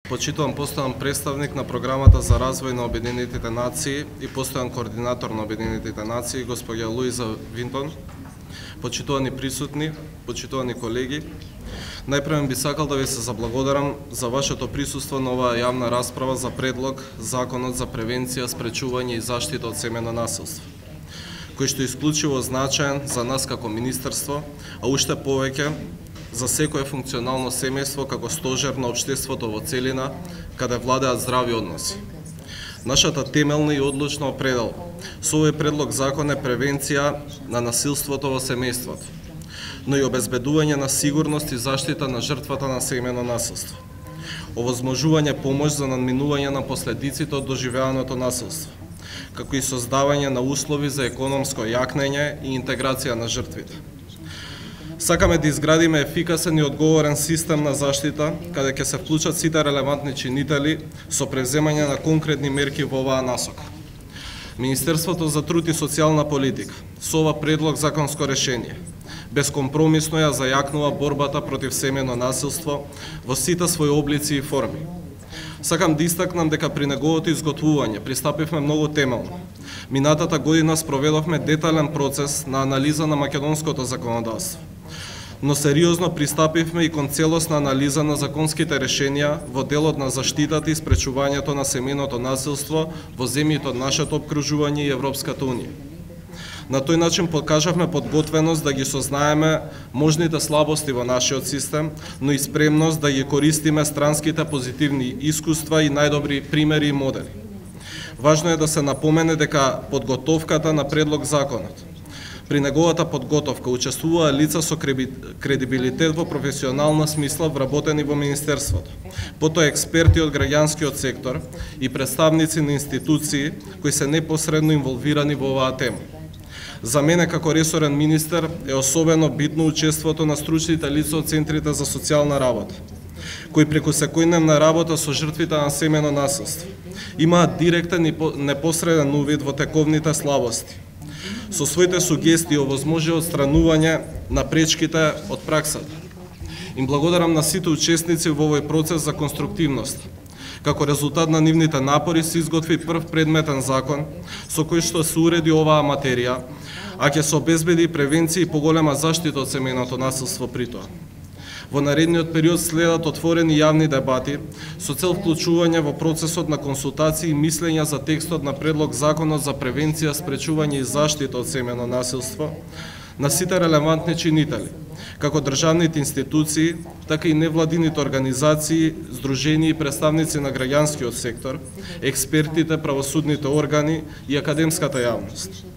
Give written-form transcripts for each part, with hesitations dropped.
Почитувам постојан представник на Програмата за развој на Обединетите нации и постојан координатор на Обединетите нации, госпоѓа Луиза Винтон. Почитувани присутни, почитувани колеги, најпрво би сакал да ви се заблагодарам за вашето присуство на оваа јавна расправа за предлог Законот за превенција, спречување и заштита од семејно насилство, кој што е исклучиво значаен за нас како министерство, а уште повеќе за секое функционално семејство како стожер на општеството во целина, каде владеат здрави односи. Нашата темелна и одлучна определба со овој предлог закон е превенција на насилството во семејството, но и обезбедување на сигурност и заштита на жртвата на семејно насилство, овозможување помош за надминување на последиците од доживеаното насилство, како и создавање на услови за економско јакнење и интеграција на жртвите. Сакаме да изградиме ефикасен и одговорен систем на заштита, каде ќе се вклучат сите релевантни чинители со превземање на конкретни мерки во оваа насока. Министерството за труд и социјална политика со ова предлог законско решение безкомпромисно ја зајакнува борбата против семејно насилство во сите своји облици и форми. Сакам да истакнам дека при неговото изготвување пристапивме многу темелно. Минатата година спроведовме детален процес на анализа на македонското законодавство, но сериозно пристапивме и кон целосна анализа на законските решенија во делот на заштитата и спречувањето на семејното насилство во земјите од нашето опкружување и Европската Унија. На тој начин покажавме подготвеност да ги сознаеме можните слабости во нашиот систем, но и спремност да ги користиме странските позитивни искуства и најдобри примери и модели. Важно е да се напомене дека подготовката на предлог законот, при неговата подготовка учествуваа лица со кредибилитет во професионална смисла вработени во Министерството, потоа експерти од граѓанскиот сектор и представници на институции кои се непосредно инволвирани во оваа тема. За мене како ресорен министер е особено битно учеството на стручните лица од центрите за социјална работа, кои преку секојдневна работа со жртвите на семејно насилство имаат директен и непосреден увид во тековните слабости. Со своите сугестии овозможи отстранување на пречките од праксата. Им благодарам на сите учесници во овој процес за конструктивност. Како резултат на нивните напори се изготви прв предметен закон со кој што се уреди оваа материја, а ќе се обезбеди превенција и поголема заштита од семејното насилство при тоа. Во наредниот период следат отворени јавни дебати со цел вклучување во процесот на консултации и мислења за текстот на предлог Законот за превенција, спречување и заштита од семејно насилство на сите релевантни чинители, како државните институции, така и невладините организации, здружени и представници на граѓанскиот сектор, експертите, правосудните органи и академската јавност.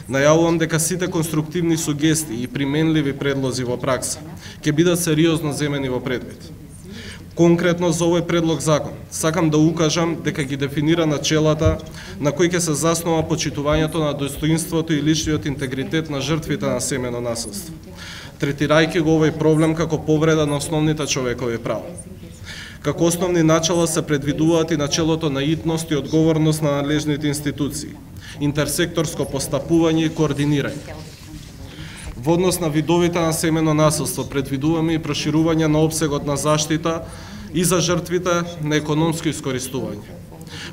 Најавувам дека сите конструктивни сугестии и применливи предлози во пракса ќе бидат сериозно земени во предвид. Конкретно за овој предлог закон, сакам да укажам дека ги дефинира начелата на кои ќе се заснова почитувањето на достоинството и личниот интегритет на жртвите на семејно насилство, третирајќи го овој проблем како повреда на основните човекови права. Како основни начала се предвидуваат и начелото на итност и одговорност на надлежните институции, интерсекторско постапување и координирање. Во однос на видовите на семејно насилство предвидуваме и проширување на опсегот на заштита и за жртвите на економско искористување.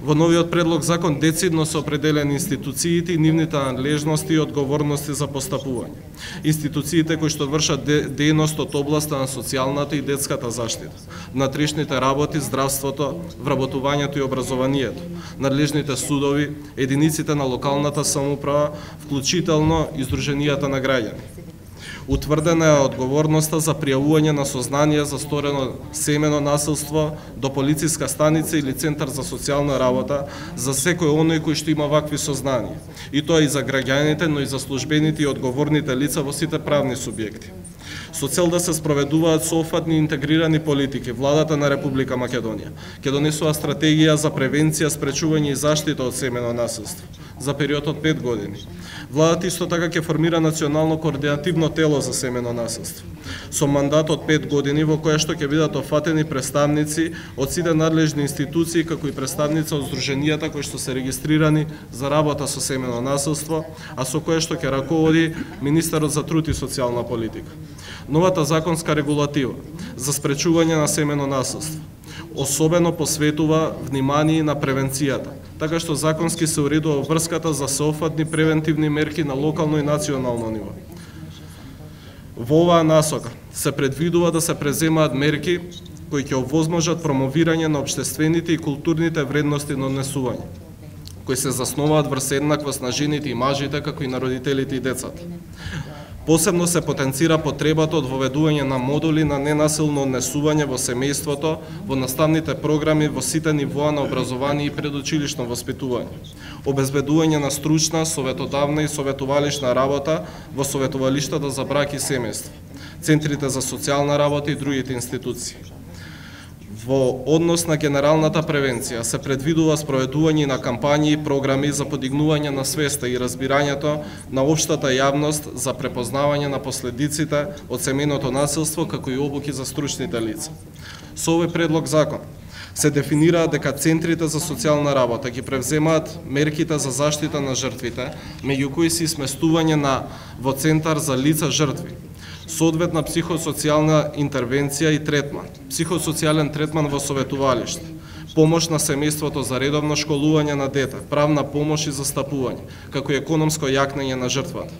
Во новиот предлог закон децидно се определени институциите и нивните надлежности и одговорности за постапување. Институциите кои што вршат дејност од областа на социјалната и детската заштита, внатрешните работи, здравството, вработувањето и образованието, надлежните судови, единиците на локалната самоуправа, вклучително и здруженијата на граѓани. Утврдена е одговорноста за пријавување на сознание за сторено семејно насилство до полициска станица или центар за социјална работа за секој оној кој што има вакви сознанија, и тоа и за граѓаните, но и за службените и одговорните лица во сите правни субјекти. Со цел да се спроведуваат соопфатни интегрирани политики, владата на Република Македонија ќе донесува стратегија за превенција, спречување и заштита од семејно насилство за период од 5 години. Владата исто така ќе формира национално координативно тело за семејно насилство со мандат од 5 години во која што ќе бидат офатени представници од сите надлежни институции, како и представници од здруженијата кои што се регистрирани за работа со семејно насилство, а со која што ќе раководи министерот за труд и социјална политика. Новата законска регулатива за спречување на семејно насилство особено посветува внимание на превенцијата, така што законски се уредува врската за сеопфатни превентивни мерки на локално и национално ниво. Во оваа насока се предвидува да се преземаат мерки кои ќе овозможат промовирање на општествените и културните вредности на однесување, кои се заснуваат врз еднаквост на жените и мажите, како и на родителите и децата. Посебно се потенцира потребата од воведување на модули на ненасилно однесување во семејството, во наставните програми во сите нивоа на образование и предучилишно воспитување, обезбедување на стручна, советодавна и советувалишна работа во советувалиштата за брак и семејство, центрите за социјална работа и другите институции. Во однос на генералната превенција се предвидува спроведување на кампањи и програми за подигнување на свеста и разбирањето на општата јавност за препознавање на последиците од семејното насилство, како и обуки за стручните лица. Со овој предлог закон се дефинира дека центрите за социјална работа ги превземаат мерките за заштита на жртвите, меѓу кои се сместување во центар за лица жртви, соодветна психосоцијална интервенција и третман, психосоцијален третман во советувалиште, помош на семејството за редовно школување на дете, правна помош и застапување, како и економско јакнење на жртвата.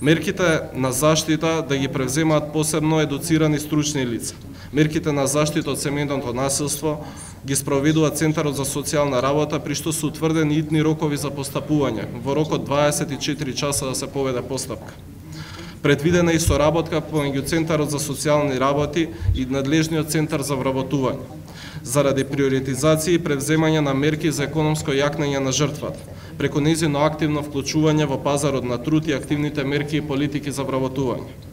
Мерките на заштита да ги превземаат посебно едуцирани стручни лица. Мерките на заштита од семејното насилство ги спроведува Центарот за социјална работа, при што се утврдени итни рокови за постапување, во рок од 24 часа да се поведе постапка. Предвидена и соработка помеѓу Центарот за социјални работи и надлежниот Центар за вработување, заради приоритизација и превземање на мерки за економско јакнење на жртвата, преку нејзино активно вклучување во пазарот на труд и активните мерки и политики за вработување.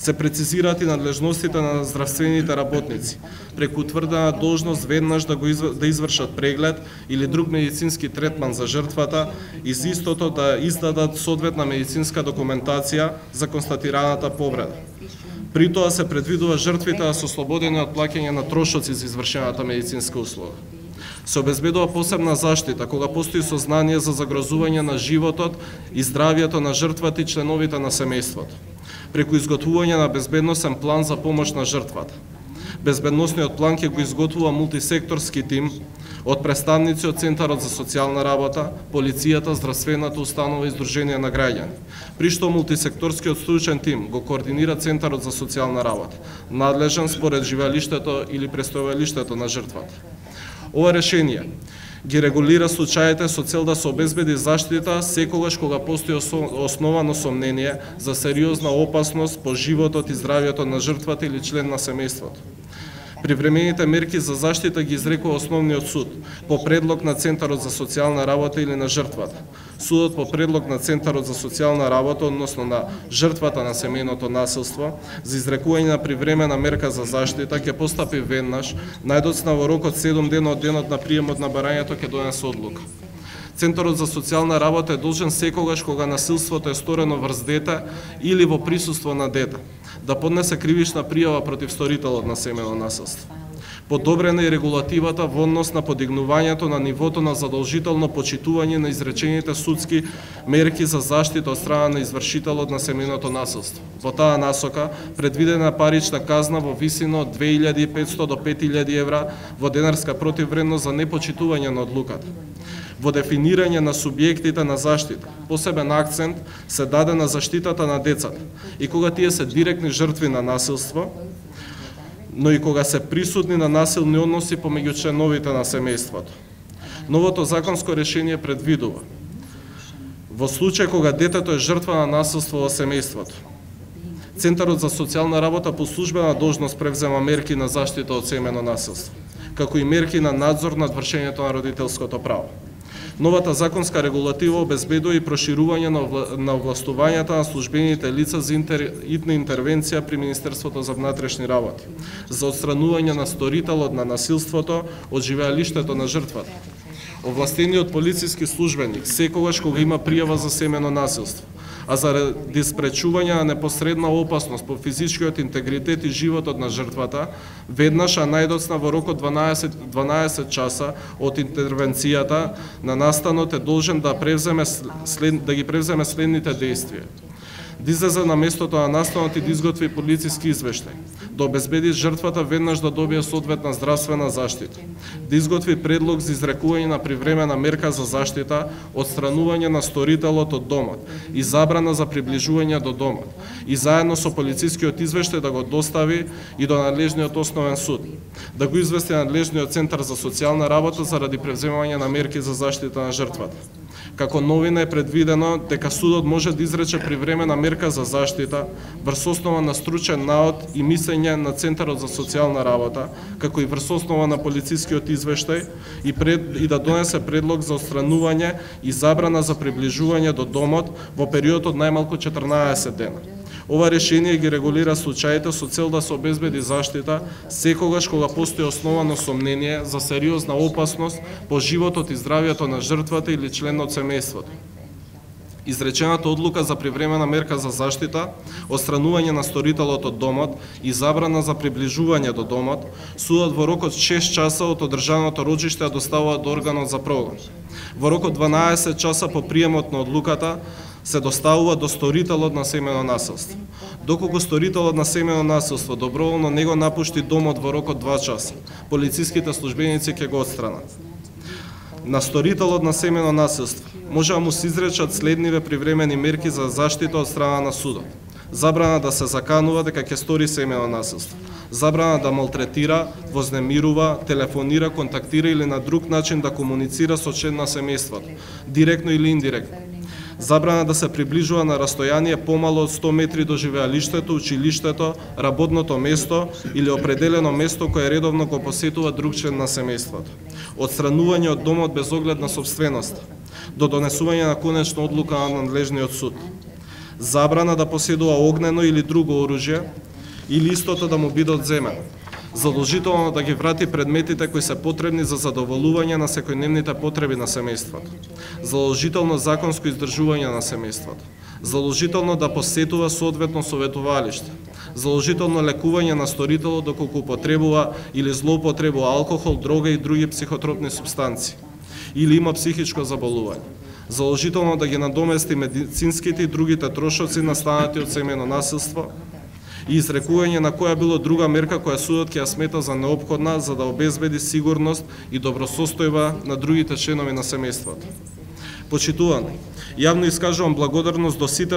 Се прецизираат и надлежностите на здравствените работници, преку утврдена должност веднаш да извршат преглед или друг медицински третман за жртвата и за истото да издадат соодветна медицинска документација за констатираната повреда. При тоа се предвидува жртвите да се ослободени од плаќање на трошоци за извршената медицинска услуга. Се обезбедува посебна заштита кога постои сознание за загрозување на животот и здравјето на жртвата и членовите на семејството, преку изготвување на безбедносен план за помош на жртвата. Безбедносниот план ќе го изготвува мултисекторски тим од представници од Центарот за социјална работа, полицијата, здравствената установа и Сдружение на граѓани, при што мултисекторскиот стручен тим го координира Центарот за социјална работа, надлежен според живеалиштето или престојалиштето на жртвата. Ова решение ги регулира случаите со цел да се обезбеди заштита секогаш кога постои основано сомнение за сериозна опасност по животот и здравјето на жртвата или член на семејството. Привремените мерки за заштита ги изрекува Основниот суд по предлог на Центарот за социјална работа или на жртвата. Судот по предлог на Центарот за социјална работа, односно на жртвата на семејното насилство, за изрекување на привремена мерка за заштита ќе постапи веднаш, најдоцна во рок од 7 дена од денот на приемот на барањето ќе донесе одлука. Центарот за социјална работа е должен секогаш кога насилството е сторено врз дете или во присуство на дете, да поднесе кривична пријава против сторителот на семејно насилство. Подобрена е регулативата во однос на подигнувањето на нивото на задолжително почитување на изречените судски мерки за заштита од страна на извршителот на семејното насилство. Во таа насока предвидена парична казна во висина од 2500 до 5000 евра во денарска противвредност за непочитување на одлуката. Во дефинирање на субјектите на заштита, посебен акцент се даде на заштитата на децата, и кога тие се директни жртви на насилство, но и кога се присутни на насилни односи помеѓу членовите на семејството. Новото законско решение предвидува во случај кога детето е жртва на насилство во семејството, Центарот за социјална работа по службена должност превзема мерки на заштита од семејно насилство, како и мерки на надзор над вршењето на родителското право. Новата законска регулатива обезбедува и проширување на овластувањата на службените лица за итна интервенција при Министерството за внатрешни работи, за отстранување на сторителот на насилството од живеалиштето на жртвата. Овластениот полициски службеник секогаш кога има пријава за семејно насилство, а заради спречување на непосредна опасност по физичкиот интегритет и животот на жртвата, веднаш, а најдоцна во рок од 12 часа од интервенцијата на настанот е должен да ги превземе следните действија. да излезе на местото на настанот и да изготви полициски извештај, да обезбеди жртвата веднаш да добие соодветна здравствена заштита, да изготви предлог за изрекување на привремена мерка за заштита, отстранување на сторителот од домот и забрана за приближување до домот, и заедно со полицискиот извештај да го достави и до надлежниот основен суд, да го извести надлежниот центар за социјална работа заради превземање на мерки за заштита на жртвата. Како новина е предвидено дека судот може да изрече привремена мерка за заштита врз основа на стручен наод и мислење на Центарот за социјална работа, како и врз основа на полицискиот извештај и да донесе предлог за отстранување и забрана за приближување до домот во период од најмалку 14 дена. Ова решение ги регулира случаите со цел да се обезбеди заштита секогаш кога постои основано сомнение за сериозна опасност по животот и здравието на жртвата или член од семејството. Изречената одлука за привремена мерка за заштита, отстранување на сторителот од домот и забрана за приближување до домот, судот во рок од 6 часа од одржаното рочиште ја доставува до органот за прогон. Во рок од 12 часа по приемот на одлуката се доставува до сторителот на семејно насилство. Доколку сторителот на семејно насилство доброволно не го напушти домот во рок од 2 часа, полициските службеници ќе го отстранат. На сторителот на семејно насилство може да му се изречат следниве привремени мерки за заштита од страна на судот. Забрана да се заканува дека ќе стори семејно насилство. Забрана да малтретира, вознемирува, телефонира, контактира или на друг начин да комуницира со член на семејството, директно или индиректно. Забрана да се приближува на растојание помало од 100 метри до живеалиштето, училиштето, работното место или определено место кое редовно го посетува друг член на семејството. Отстранување од домот без оглед на собственост, до донесување на конечна одлука на надлежниот суд. Забрана да поседува огнено или друго оружје или истото да му биде одземено. Задолжително да ги врати предметите кои се потребни за задоволување на секојдневните потреби на семејството. Задолжително законско издржување на семејството. Задолжително да посетува соодветно советувалиште. Задолжително лекување на сторителот доколку употребува или злоупотребува алкохол, дрога и други психотропни супстанции или има психичко заболување. Задолжително да ги надомести медицинските и другите трошоци настанати од семејно насилство и изрекување на која било друга мерка која судот ќе ја смета за неопходна за да обезбеди сигурност и добросостојба на другите членови на семејството. Почитувани, јавно искажувам благодарност до сите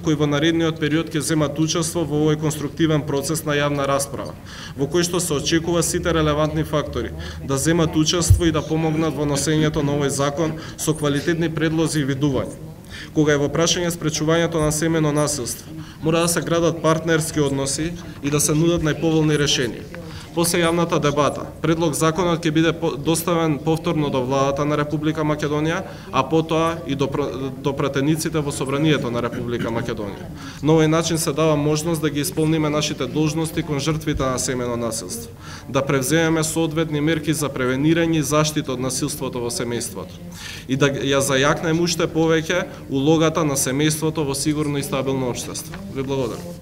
кои во наредниот период ќе земат учество во овој конструктивен процес на јавна расправа, во кој што се очекува сите релевантни фактори да земат учество и да помогнат во носењето на овој закон со квалитетни предлози и видувања. Кога е во прашање спречувањето на семејно насилство, мора да се градат партнерски односи и да се нудат најповолни решенија. После јавната дебата, предлог законот ќе биде доставен повторно до владата на Република Македонија, а потоа и до пратениците во Собранието на Република Македонија. На овој начин се дава можност да ги исполниме нашите должности кон жртвите на семејно насилство, да превземеме соодветни мерки за превенирање и заштита од насилството во семејството и да ја зајакнеме уште повеќе улогата на семејството во сигурно и стабилно општество. Ви благодарам.